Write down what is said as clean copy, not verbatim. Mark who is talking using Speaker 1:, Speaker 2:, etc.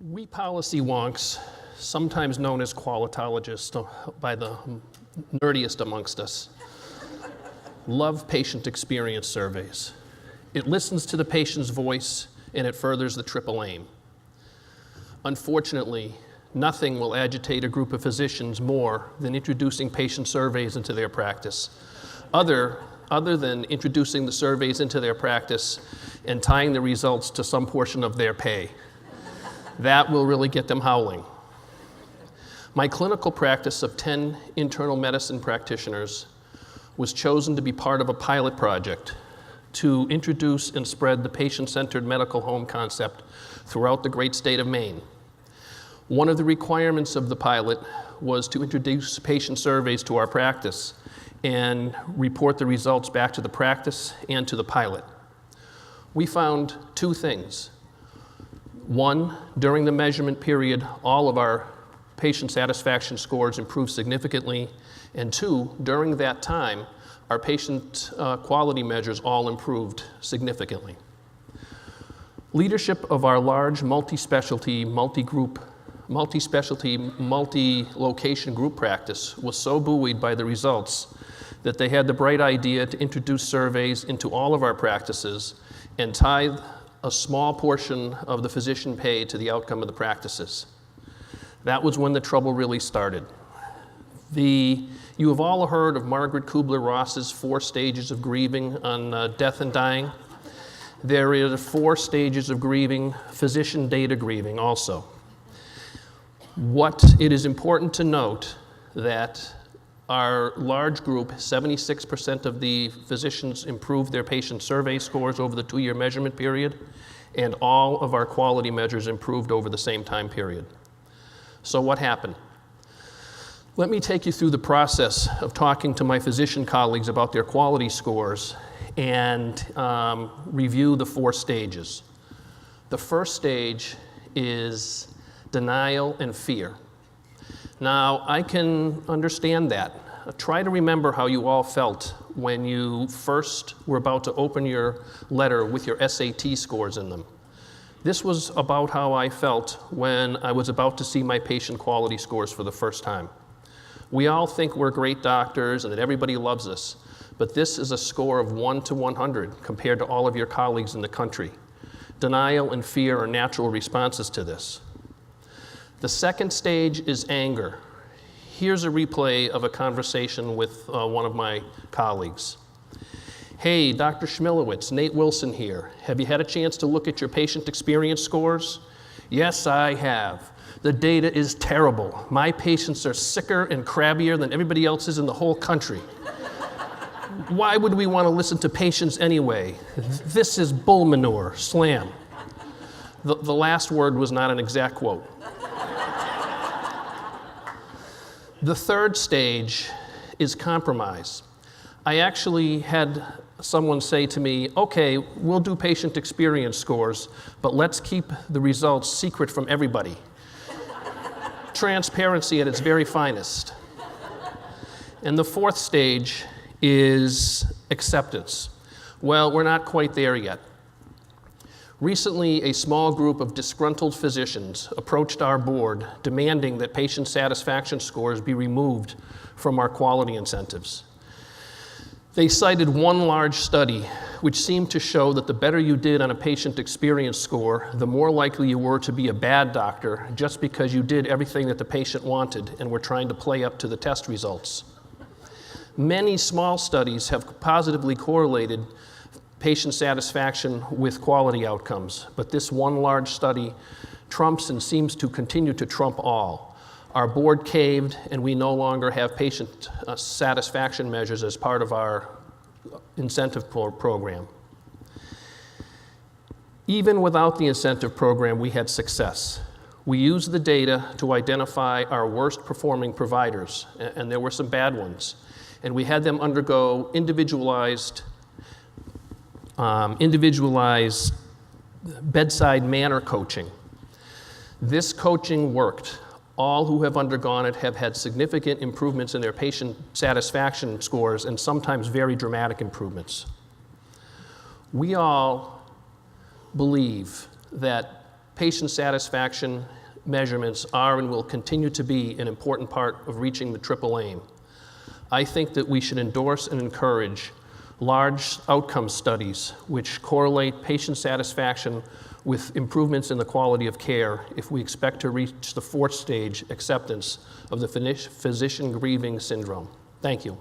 Speaker 1: We policy wonks, sometimes known as qualitologists by the nerdiest amongst us, love patient experience surveys. It listens to the patient's voice and it furthers the triple aim. Unfortunately, nothing will agitate a group of physicians more than introducing patient surveys into their practice, other than introducing the surveys into their practice and tying the results to some portion of their pay. That will really get them howling. My clinical practice of 10 internal medicine practitioners was chosen to be part of a pilot project to introduce and spread the patient-centered medical home concept throughout the great state of Maine. One of the requirements of the pilot was to introduce patient surveys to our practice and report the results back to the practice and to the pilot. We found two things. One, during the measurement period, all of our patient satisfaction scores improved significantly. And two, during that time, our patient quality measures all improved significantly. Leadership of our large multi-specialty, multi-location group practice was so buoyed by the results that they had the bright idea to introduce surveys into all of our practices and tie a small portion of the physician pay to the outcome of the practices. That was when the trouble really started. You have all heard of Margaret Kubler-Ross's 4 stages of grieving on death and dying. There are 4 stages of grieving, physician data grieving also. It is important to note that our large group, 76% of the physicians improved their patient survey scores over the 2-year measurement period, and all of our quality measures improved over the same time period. So what happened? Let me take you through the process of talking to my physician colleagues about their quality scores and review the 4 stages. The first stage is denial and fear. Now, I can understand that. Try to remember how you all felt when you first were about to open your letter with your SAT scores in them. This was about how I felt when I was about to see my patient quality scores for the first time. We all think we're great doctors and that everybody loves us, but this is a score of 1 to 100 compared to all of your colleagues in the country. Denial and fear are natural responses to this. The second stage is anger. Here's a replay of a conversation with one of my colleagues. Hey, Dr. Schmilowitz, Nate Wilson here. Have you had a chance to look at your patient experience scores? Yes, I have. The data is terrible. My patients are sicker and crabbier than everybody else is in the whole country. Why would we want to listen to patients anyway? This is bull manure, slam. The last word was not an exact quote. The third stage is compromise. I actually had someone say to me, okay, we'll do patient experience scores, but let's keep the results secret from everybody. Transparency at its very finest. And the fourth stage is acceptance. Well, we're not quite there yet. Recently, a small group of disgruntled physicians approached our board demanding that patient satisfaction scores be removed from our quality incentives. They cited one large study which seemed to show that the better you did on a patient experience score, the more likely you were to be a bad doctor just because you did everything that the patient wanted and were trying to play up to the test results. Many small studies have positively correlated patient satisfaction with quality outcomes, but this one large study trumps and seems to continue to trump all. Our board caved, and we no longer have patient satisfaction measures as part of our incentive program. Even without the incentive program, we had success. We used the data to identify our worst performing providers, and there were some bad ones, and we had them undergo individualized bedside manner coaching. This coaching worked. All who have undergone it have had significant improvements in their patient satisfaction scores and sometimes very dramatic improvements. We all believe that patient satisfaction measurements are and will continue to be an important part of reaching the triple aim. I think that we should endorse and encourage large outcome studies which correlate patient satisfaction with improvements in the quality of care if we expect to reach the fourth stage, acceptance of the physician grieving syndrome. Thank you.